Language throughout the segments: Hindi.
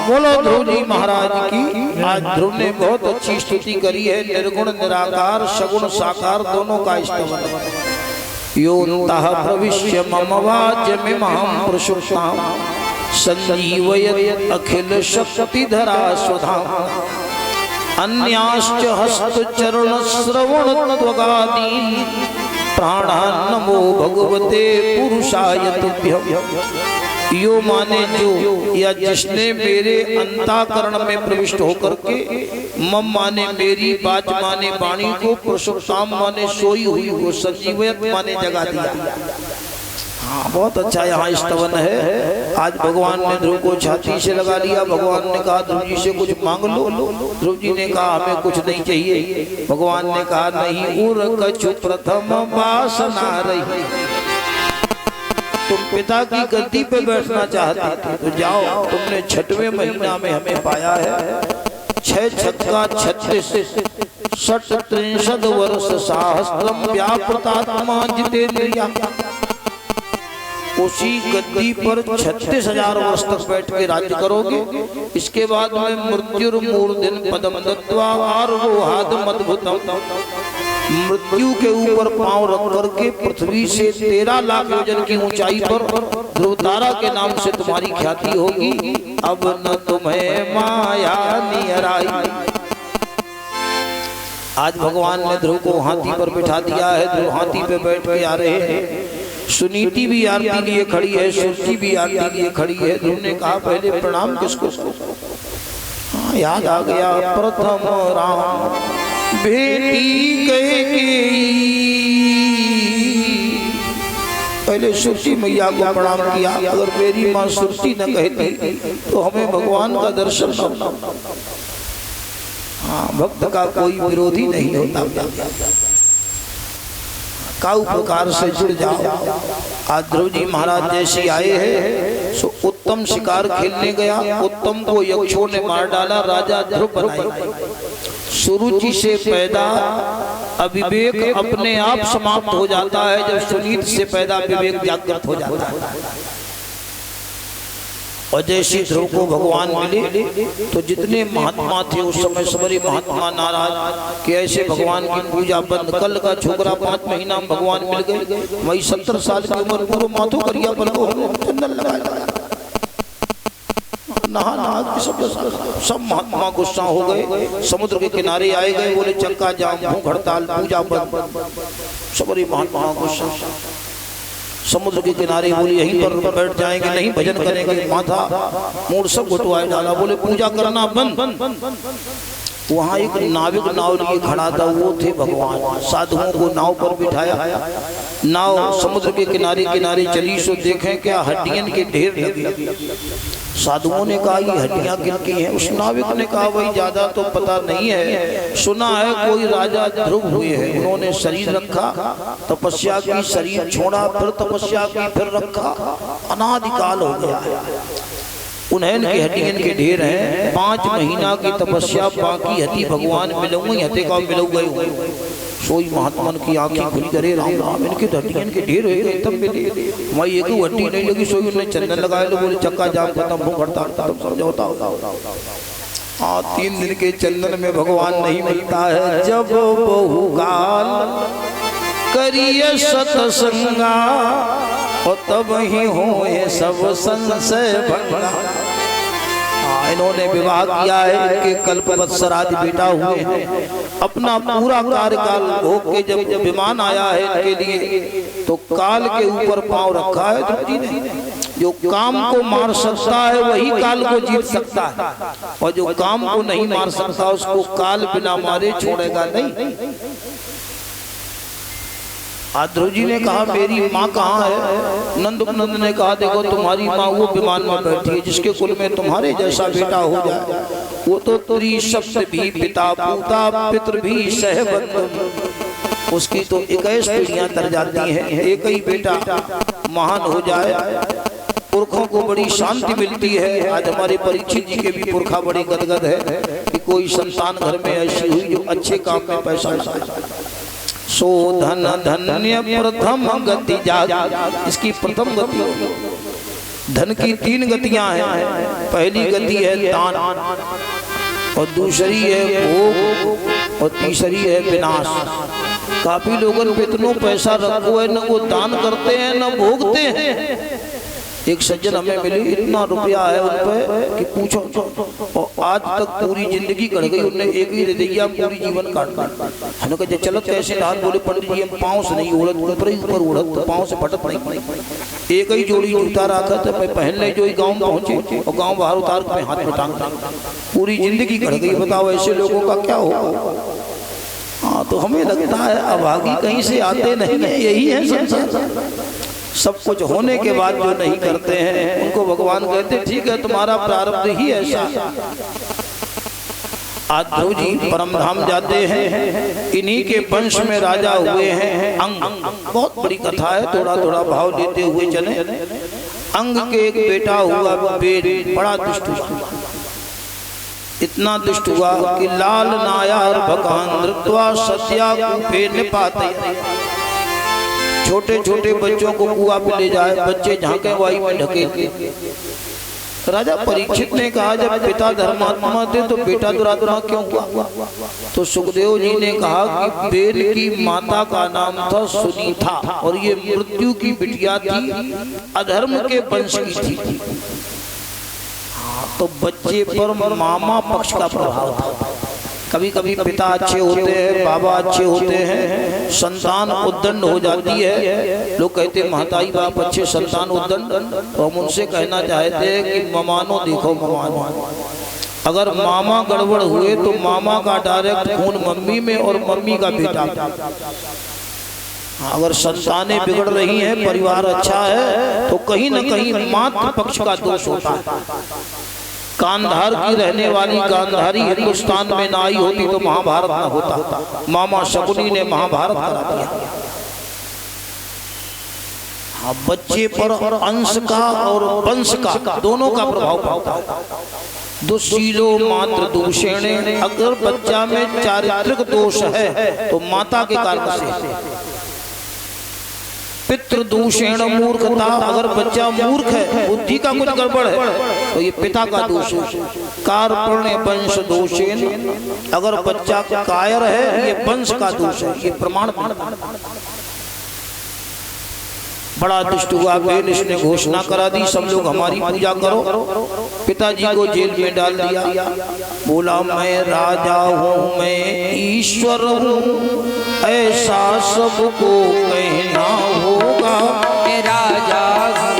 बोलो ध्रुव जी महाराज की। आज ध्रुव ने बहुत अच्छी स्तुति करी है। निर्गुण निराकार सगुण साकार दोनों का स्तवन। योऽन्तः प्रविश्य मम वाच्यमिमां पुरुषोत्तमं संजीवयत् अखिल शक्तिधरा स्वधाम। अन्याश्च हस्तचरण श्रवण त्वगादीन् प्राणान् नमो भगवते पुरुषाय तुभ्यम्। यो माने जो या जिसने मेरे अंतःकरण में प्रविष्ट होकर के मम माने मेरी, बाच माने वाणी को, पुरुषोत्तम माने सोई हुई को, संजीवयत माने जगा दिया। हाँ, बहुत अच्छा यहाँ स्तवन है। आज भगवान ने ध्रुव को छाती से लगा लिया। भगवान ने कहा ध्रुव जी से कुछ मांग लो। ध्रुव जी ने कहा हमें कुछ नहीं चाहिए। भगवान ने कहा नहीं, उर कछु प्रथम वासना रही। तुम पिता की गद्दी पे बैठना चाहते थे तो जाओ, तुमने 6वें महीना में हमें पाया है। 6 छक्का 36 षट्त्रिंशद वर्ष सहस्त्रम व्यापृतात्मा जितेंद्रिया। उसी गद्दी पर 36,000 वर्ष तक बैठ के राज्य करोगे। इसके बाद में मृत्युर्मूर्धन पदम दत्वा आरोहाद मद्भुतम। मृत्यु के ऊपर पांव रख करके पृथ्वी से 13 लाख योजन की ऊंचाई पर ध्रुवतारा के नाम से तुम्हारी ख्याति होगी। अब न तुम्हें माया निहराई। आज भगवान ने ध्रुव को हाथी पर बिठा दिया है। ध्रुव हाथी पे बैठ के आ रहे हैं। सुनीति भी आरती लिए खड़ी है, सुरती भी आरती लिए खड़ी है। ध्रुव ने कहा पहले प्रणाम किसको? हाँ, याद आ गया। प्रथम राम बेटी कहेगी। पहले सुरती मैया को प्रणाम किया। अगर मेरी माँ सुरती न कहती तो हमें भगवान का दर्शन न। हाँ, भक्त का कोई विरोधी नहीं होता। काउ प्रकार से जुड़ जाओ। आज ध्रुव जी महाराज जैसे आए हैं सो उत्तम शिकार खेलने गया। उत्तम को यक्षों ने मार डाला, राजा ध्रुव बनाए। सुरुचि से पैदा अविवेक अपने आप समाप्त हो जाता है जब सुनीत से पैदा विवेक जागृत हो जाता है। और जैसे ध्रुव को भगवान मिले तो जितने महात्मा थे उस समय सबरी महात्मा नाराज कि ऐसे भगवान की पूजा बंद। कल का छोकरा 5 महीना में भगवान मिल गए। वही 70 साल की उम्र पूरा माथो करिया पर चंदन लगाया। नहा नहा के सब महात्मा गुस्सा हो गए। समुद्र के किनारे आए गए, बोले चक्का जाम, भूख हड़ताल, पूजा बंद। सबरी महात्मा गुस्सा। समुद्र के किनारे बोले यहीं पर बैठ जाएंगे, नहीं भजन करेंगे। माथा मूड सब घुटवाए डाला, बोले पूजा करना बंद। वहाँ एक नाविक नाव लिए खड़ा था, वो थे भगवान। साधुओं को नाव पर बिठाया। नाव समुद्र के किनारे किनारे चली सो देखें क्या हड्डियन के ढेर लगे। साधुओं ने कहा ये हड्डियां किनकी हैं? उस नाविक ने कहा वही ज्यादा तो पता नहीं है, सुना है कोई राजा ध्रुव हुए हैं, उन्होंने शरीर रखा, तपस्या की, शरीर छोड़ा, फिर तपस्या की, फिर रखा, अनादिकाल हो गया है। उन्हें की हड्डियन के ढेर हैं। 5 महीना की तपस्या बाकी हती भगवान मिलूंगी हते का मिलू गए। सोई महात्मा की आंखें खुली करे, राम राम इनके हड्डियन के ढेर हो गए। तब मिले वही एक हड्डी नहीं लगी। सोई उन्हें चंदन लगाए लो, बोले चक्का जाम खत्म, भूख हड़ताल खत्म, समझौता होता। हाँ, 3 दिन के चंदन में भगवान नहीं मिलता है। जब बहुकाल करिए सतसंगा और तब ही हो सब संशय भंगा। इन्होंने विवाह किया है, इनके कल्पवत्सर आदि बेटा हुए हैं। अपना पूरा कार्यकाल भोग के जब विमान आया है इनके लिए तो काल के ऊपर पांव रखा है ध्रुव जी ने। जो काम को मार सकता है वही काल को जीत सकता है, और जो काम को नहीं मार सकता उसको काल बिना मारे छोड़ेगा नहीं। ध्रुव जी ने कहा मेरी माँ कहाँ है? नंद ने कहा देखो तुम्हारी माँ वो विमान में बैठी है जिसके कुल में तुम्हारे जैसा बेटा हो जाए, वो तो त्रिशब्द भी पिता पूता पितृ भी सहबंधु, उसकी तो 21 पीढ़ियां तर जाती हैं, एक ही बेटा महान हो जाए, पुरखों को बड़ी शांति मिलती है। आज हमारे परीक्षित जी के भी पुरखा बड़े गदगद है कि कोई संतान घर में ऐसी हुई जो अच्छे काम में पैसा लगाए। सो धन धन्य प्रथम गति जाग, इसकी प्रथम गति, धन की 3 गतियां हैं। पहली गति है दान, और दूसरी है भोग, और तीसरी है विनाश। काफी लोगों पे इतना पैसा रखो है, न वो दान करते हैं न भोगते हैं। एक सज्जन हमें मिले, इतना रुपया है उन पे कि पूछो, और आज तक पूरी जिंदगी कट गई, उन्होंने एक ही दे दिया पूरी जीवन काट काट। हमने कहा चलत कैसे हाथ? बोले पंडित जी हम पाँव से नहीं उड़त, ऊपर ही ऊपर उड़त, तो पाँव से फटत नहीं। एक ही जोड़ी जूता रखा था, मैं पहन ले जो ही गाँव पहुंचे और गाँव बाहर उतार के हाथ में टांग, पूरी जिंदगी कट गई। बताओ ऐसे लोगों का क्या होगा? हाँ, तो हमें लगता है अभागी कहीं से आते नहीं है, यही है संसार। सब कुछ होने के बाद जो नहीं करते हैं उनको भगवान कहते ठीक है तुम्हारा प्रारब्ध ही ऐसा। आज ध्रुव जी परम धाम जाते हैं, इन्हीं के वंश में राजा हुए हैं अंग। बहुत बड़ी कथा है, थोड़ा थोड़ा भाव देते हुए चले। अंग के एक बेटा हुआ वेद, बड़ा दुष्ट हुआ, इतना दुष्ट हुआ कि लाल नायार भगवान धृत्वा सत्या कूपे निपाते, छोटे छोटे बच्चों को कुआं पे ले जाए, बच्चे झांके वाई में ढके। राजा परीक्षित ने कहा जब पिता धर्मात्मा थे तो बेटा दुरात्मा क्यों हुआ? तो सुखदेव जी ने कहा कि वेद की माता का नाम था सुनीता, और ये मृत्यु की बिटिया थी, अधर्म के वंश की थी। तो बच्चे पर मामा पक्ष का प्रभाव था। कभी कभी पिता अच्छे होते हैं, बाबा अच्छे होते हैं, संतान उद्दंड हो जाती है। लोग कहते हैं महताई बाप अच्छे, संतान उद्दंड। तो हम उनसे कहना चाहते हैं कि ममानो देखो ममानो, अगर मामा गड़बड़ हुए तो मामा का डायरेक्ट खून मम्मी में और मम्मी का बेटा। अगर संतानें बिगड़ रही हैं, परिवार अच्छा है, तो कहीं न कहीं मातृ पक्ष का दोष होता है। कांधार की रहने वाली गांधारी हिंदुस्तान में ना आई होती तो महाभारत ना होता। मामा शकुनी ने महाभारत करा दिया। हाँ, बच्चे पर अंश का और वंश का दोनों का प्रभाव पड़ता है। दुशीलो मात्र दूषेणे, अगर बच्चा में चारित्रिक दोष है तो माता के कारण से। पितृ दूषेण मूर्खता, अगर बच्चा मूर्ख है, बुद्धि का कुछ गड़बड़ है तो ये पिता का दोष है। कार्पण्य वंश दोषेण, अगर बच्चा कायर है ये वंश का दोष है, ये प्रमाण। बड़ा दुष्ट हुआ वेद, इसने घोषणा करा दी सब लोग हमारी पूजा करो। पिताजी को जेल में डाल दिया। बोला मैं राजा हूँ, मैं ईश्वर हूँ, ऐसा सबको कहना होगा। मैं राजा हूँ,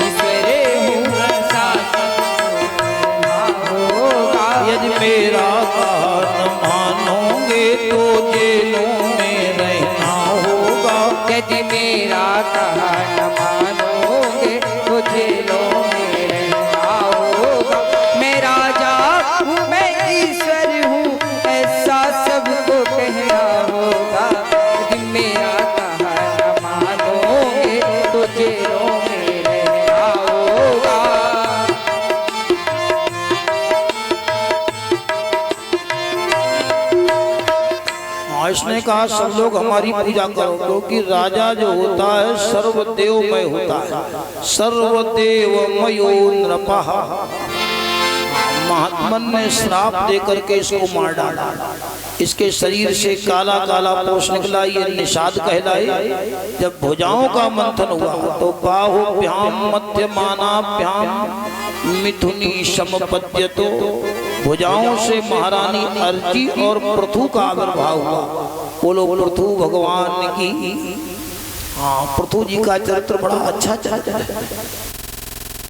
ईश्वर हूँ, ऐसा सबको कहना होगा। यदि मेरा कहा न मानोगे तो जेलों में रहना होगा। यदि मेरा कहा न मानोगे तो जेलों में रहना होगा। मैं राजा हूँ, मैं ईश्वर हूँ, ऐसा सबको कहना होगा। यदि मेरा कहा न मानोगे तो जेलों में रहना होगा। इसने कहा सब लोग हमारी पूजा करो, क्योंकि राजा जो होता है सर्वदेवमय होता है। सर्वदेवमयो नृपः। महात्मन ने श्राप देकर के इसको मार डाला। इसके शरीर से काला काला पोष निकला, ये निषाद कहलाए। जब भुजाओं का मंथन हुआ तो बाहुभ्याम मध्यमानाभ्याम मिथुनी समपद्यतो, भुजाओं से महारानी अर्ची और पृथु का आविर्भाव हुआ। बोलो पृथु भगवान की। हाँ, पृथु जी का चरित्र बड़ा अच्छा चरित्र है।